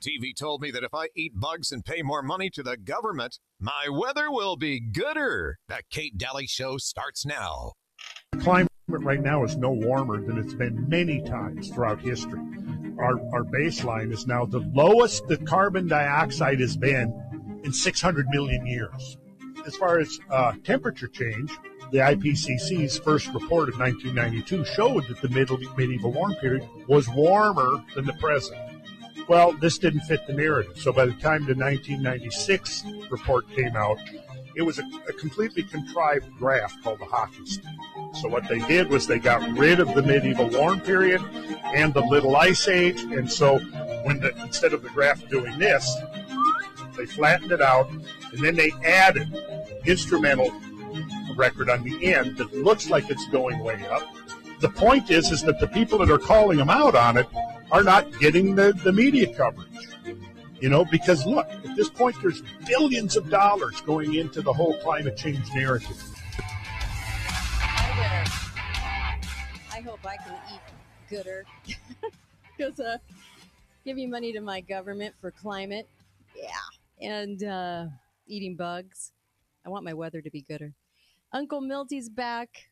TV told me that if I eat bugs and pay more money to the government, my weather will be gooder. The Kate Daly Show starts now. Climate right now is no warmer than it's been many times throughout history. Our baseline is now the lowest that carbon dioxide has been in 600 million years. As far as temperature change, the IPCC's first report of 1992 showed that the medieval warm period was warmer than the present. Well, this didn't fit the narrative. So by the time the 1996 report came out, it was a completely contrived graph called the hockey stick. So what they did was they got rid of the medieval warm period and the Little Ice Age. And so instead of the graph doing this, they flattened it out, and then they added instrumental record on the end that looks like it's going way up. The point is that the people that are calling them out on it are not getting the media coverage. Because look, at this point there's billions of dollars going into the whole climate change narrative. I hope I can eat gooder. Because giving money to my government for climate, and eating bugs. I want my weather to be gooder. Uncle Milty's back.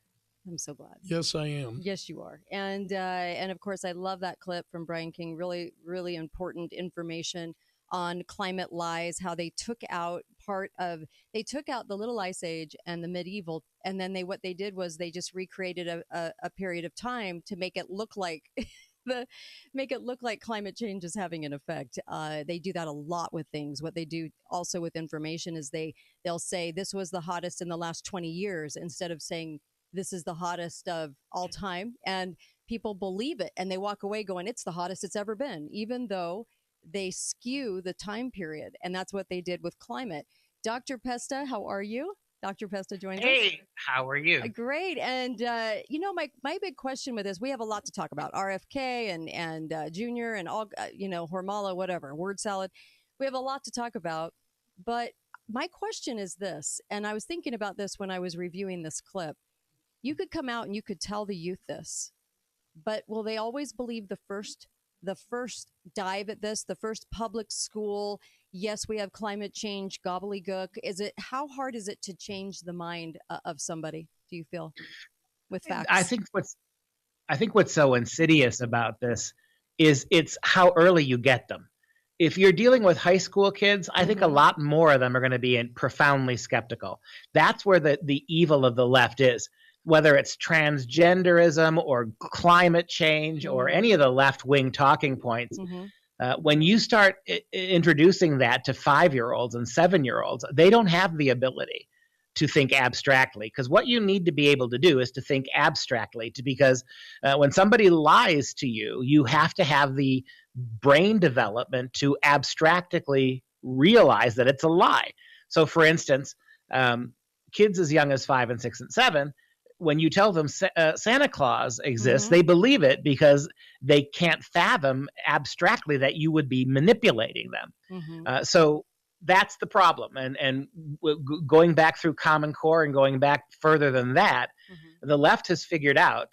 I'm so glad. Yes, I am. Yes, you are. And of course, I love that clip from Brian King. Really, really important information on climate lies, how they took out the Little Ice Age and the medieval. And then what they did was they just recreated a period of time to make it look like climate change is having an effect. They do that a lot with things. What they do also with information is they'll say this was the hottest in the last 20 years instead of saying this is the hottest of all time. And people believe it and they walk away going, it's the hottest it's ever been, even though they skew the time period. And that's what they did with climate. Dr. Pesta, how are you? Dr. Pesta joins us. Hey, how are you? Great. And, my big question with this, we have a lot to talk about. RFK and Junior and all, Hormala, whatever, word salad. We have a lot to talk about. But my question is this, and I was thinking about this when I was reviewing this clip. You could come out and you could tell the youth this, but will they always believe the first dive at this, the first public school? Yes, we have climate change gobbledygook. How hard is it to change the mind of somebody? Do you feel with facts? I think what's so insidious about this is it's how early you get them. If you're dealing with high school kids, I think a lot more of them are going to be profoundly skeptical. That's where the evil of the left is. Whether it's transgenderism or climate change or any of the left-wing talking points, when you start introducing that to 5-year-olds and 7-year-olds, they don't have the ability to think abstractly, because what you need to be able to do is to think abstractly, because when somebody lies to you, you have to have the brain development to abstractly realize that it's a lie. So, for instance, kids as young as 5 and 6 and 7, when you tell them Santa Claus exists, they believe it because they can't fathom abstractly that you would be manipulating them. So that's the problem. And going back through Common Core and going back further than that, the left has figured out,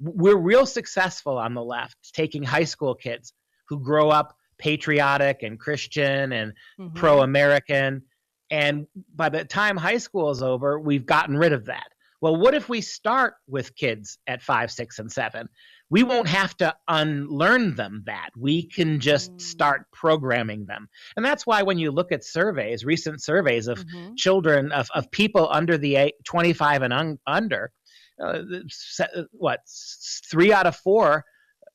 we're real successful on the left, taking high school kids who grow up patriotic and Christian and pro-American. And by the time high school is over, we've gotten rid of that. Well, what if we start with kids at 5, 6, and 7? We won't have to unlearn them that. We can just start programming them. And that's why when you look at recent surveys of children, of people under the 25 and under, 3 out of 4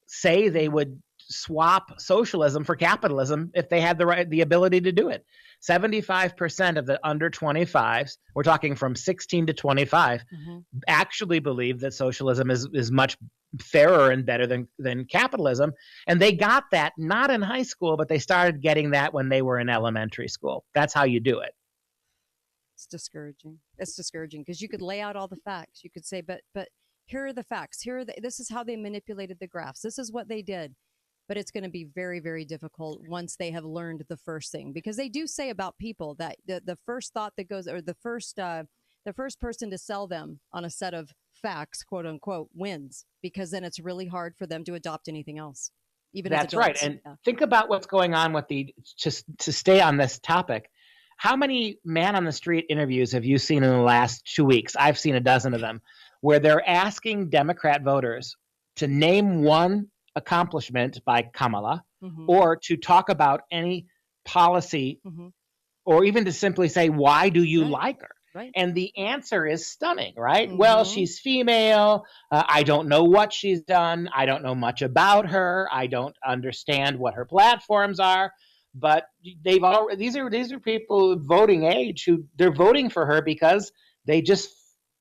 say they would swap socialism for capitalism if they had the ability to do it. 75% of the under 25s, we're talking from 16 to 25, actually believe that socialism is much fairer and better than capitalism. And they got that not in high school, but they started getting that when they were in elementary school. That's how you do it. It's discouraging. It's discouraging because you could lay out all the facts. You could say, but here are the facts. This is how they manipulated the graphs. This is what they did. But it's going to be very, very difficult once they have learned the first thing, because they do say about people that the first thought that goes, or the first person to sell them on a set of facts, quote unquote, wins, because then it's really hard for them to adopt anything else. even That's as right. adults. And Yeah. think about what's going on with just to stay on this topic. How many man on the street interviews have you seen in the last 2 weeks? I've seen a dozen of them where they're asking Democrat voters to name one accomplishment by Kamala or to talk about any policy or even to simply say, why do you like her? Right. And the answer is stunning, right? Well, she's female. I don't know what she's done. I don't know much about her. I don't understand what her platforms are. But they've already these are people voting age who they're voting for her because they just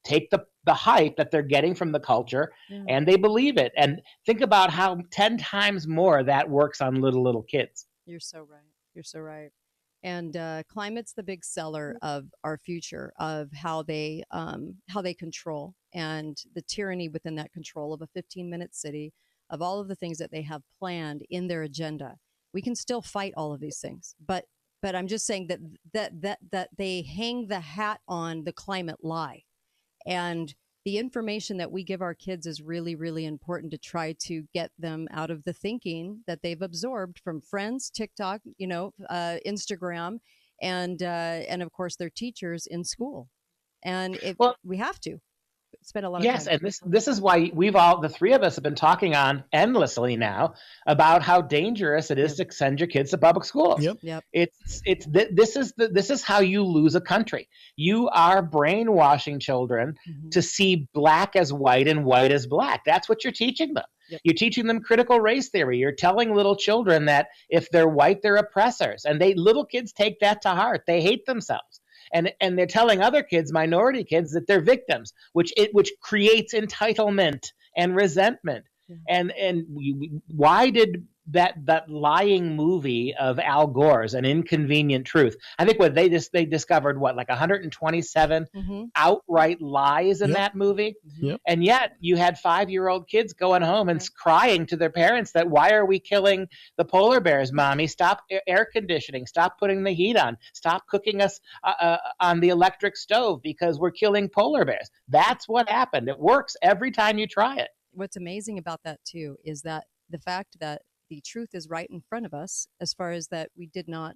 take the hype that they're getting from the culture and they believe it. And think about how 10 times more that works on little kids. You're so right. You're so right. And climate's the big seller of our future, of how they control, and the tyranny within that control of a 15-minute city, of all of the things that they have planned in their agenda. We can still fight all of these things, but I'm just saying that they hang the hat on the climate lie, and the information that we give our kids is really, really important to try to get them out of the thinking that they've absorbed from friends, TikTok, Instagram, and of course their teachers in school. And we have to spend a lot of time. Yes, and this is why the three of us have been talking on endlessly now about how dangerous it is to send your kids to public schools. Yep. This is how you lose a country. You are brainwashing children to see black as white and white as black. That's what you're teaching them. Yep. You're teaching them critical race theory. You're telling little children that if they're white, they're oppressors, and little kids take that to heart. They hate themselves. And they're telling other kids, minority kids, that they're victims, which creates entitlement and resentment. Yeah. And why did that lying movie of Al Gore's An Inconvenient Truth? I think they discovered like 127 outright lies in that movie. Yep. And yet you had 5-year-old kids going home and crying to their parents that, why are we killing the polar bears, Mommy? Stop air conditioning. Stop putting the heat on. Stop cooking us on the electric stove because we're killing polar bears. That's what happened. It works every time you try it. What's amazing about that too is that the fact that the truth is right in front of us, as far as that we did not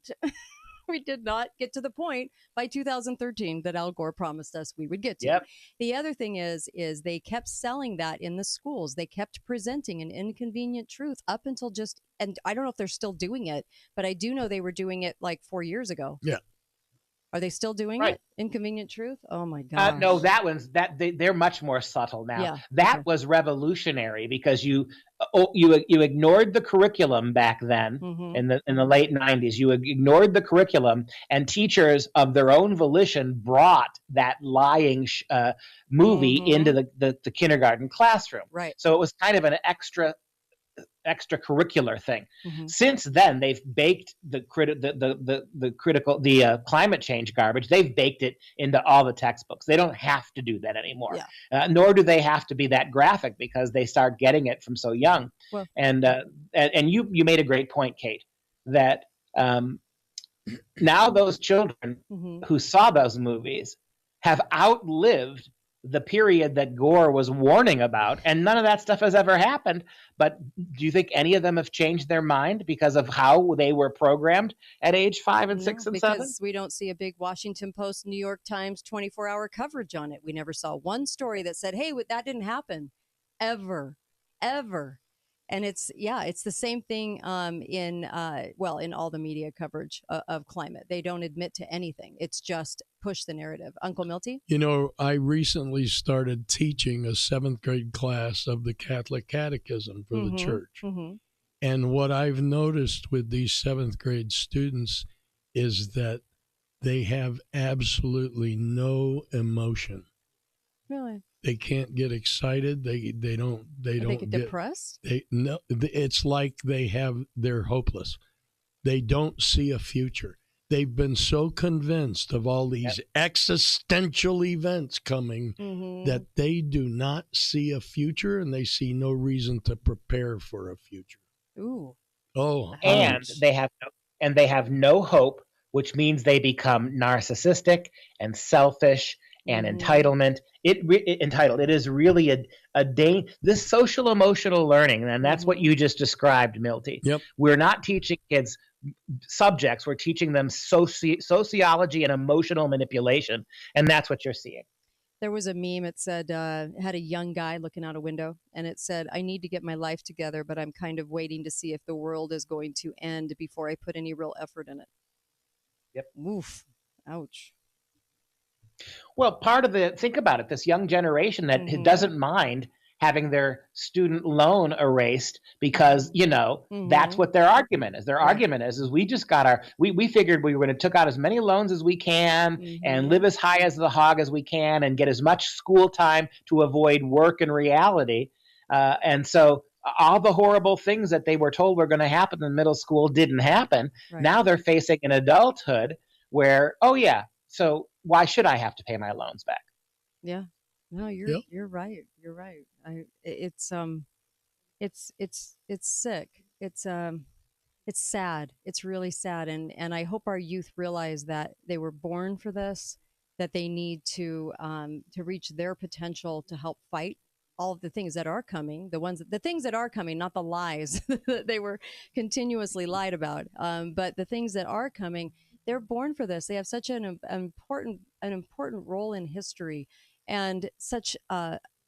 get to the point by 2013 that Al Gore promised us we would get to. Yep. The other thing is they kept selling that in the schools. They kept presenting an inconvenient truth up until and I don't know if they're still doing it, but I do know they were doing it like 4 years ago. Yeah. Are they still doing it? Inconvenient Truth? Oh my God. No, they're much more subtle now. Yeah. That was revolutionary because you ignored the curriculum back then in the late 90s. You ignored the curriculum, and teachers of their own volition brought that lying movie into the kindergarten classroom. Right. So it was kind of an extracurricular thing. Since then, they've baked the climate change garbage. They've baked it into all the textbooks. They don't have to do that anymore. Yeah. Nor do they have to be that graphic because they start getting it from so young. Well, and you made a great point, Kate, that now those children who saw those movies have outlived the period that Gore was warning about, and none of that stuff has ever happened. But do you think any of them have changed their mind because of how they were programmed at age 5 and 6 and 7? Because we don't see a big Washington Post, New York Times 24-hour coverage on it. We never saw one story that said, hey, that didn't happen ever. And it's the same thing in all the media coverage of climate. They don't admit to anything. It's just push the narrative. Uncle Milty? I recently started teaching a 7th grade class of the Catholic Catechism for the church. And what I've noticed with these 7th grade students is that they have absolutely no emotion. Really? They can't get excited. They don't get depressed. It's like they're hopeless. They don't see a future. They've been so convinced of all these existential events coming that they do not see a future, and they see no reason to prepare for a future. Ooh. Oh, and they have no hope, which means they become narcissistic and selfish and entitlement. Entitled. It is really this social emotional learning, and that's what you just described, Milty. Yep. We're not teaching kids subjects. We're teaching them sociology and emotional manipulation, and that's what you're seeing. There was a meme. It said, had a young guy looking out a window, and it said, I need to get my life together, but I'm kind of waiting to see if the world is going to end before I put any real effort in it. Yep. Oof. Ouch. Well, think about it, this young generation that doesn't mind having their student loan erased because, that's what their argument is. Their argument is we just got we figured we were going to took out as many loans as we can and live as high as the hog as we can and get as much school time to avoid work and reality. And so all the horrible things that they were told were going to happen in middle school didn't happen. Right. Now they're facing an adulthood where, so why should I have to pay my loans back? Yeah. No, you're right. You're right. It's sick. It's sad. It's really sad. And I hope our youth realize that they were born for this, that they need to reach their potential to help fight all of the things that are coming, the things that are coming, not the lies that they were continuously lied about. But the things that are coming, they're born for this. They have such an important role in history, and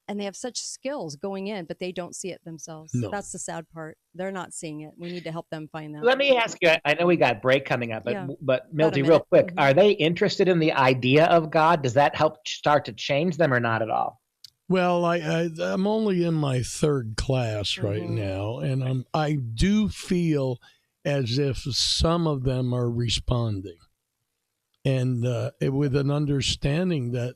and they have such skills going in, but they don't see it themselves. No. That's the sad part. They're not seeing it. We need to help them find that. Let me ask you, I know we got break coming up, but Milty, real quick, are they interested in the idea of God? Does that help start to change them or not at all? Well, I'm only in my third class right now, and I do feel as if some of them are responding, and with an understanding that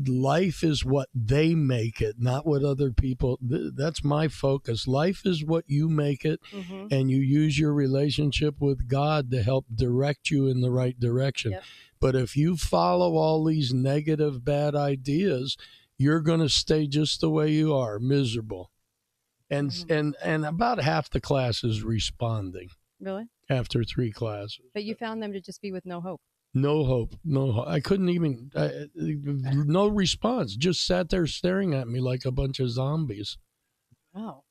life is what they make it, not what other people. That's my focus. Life is what you make it, and you use your relationship with God to help direct you in the right direction. Yep. But if you follow all these negative, bad ideas, you're going to stay just the way you are, miserable. And about half the class is responding. Really? After 3 classes. But you found them to just be with no hope. No hope. I couldn't even, no response. Just sat there staring at me like a bunch of zombies. Wow.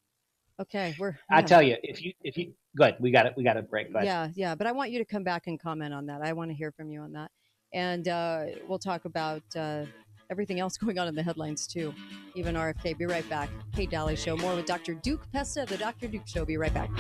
Okay. I tell you, if you, good. We got a break. Yeah. But I want you to come back and comment on that. I want to hear from you on that. And we'll talk about everything else going on in the headlines too. Even RFK. Be right back. Kate Daly Show. More with Dr. Duke Pesta, the Dr. Duke Show. Be right back.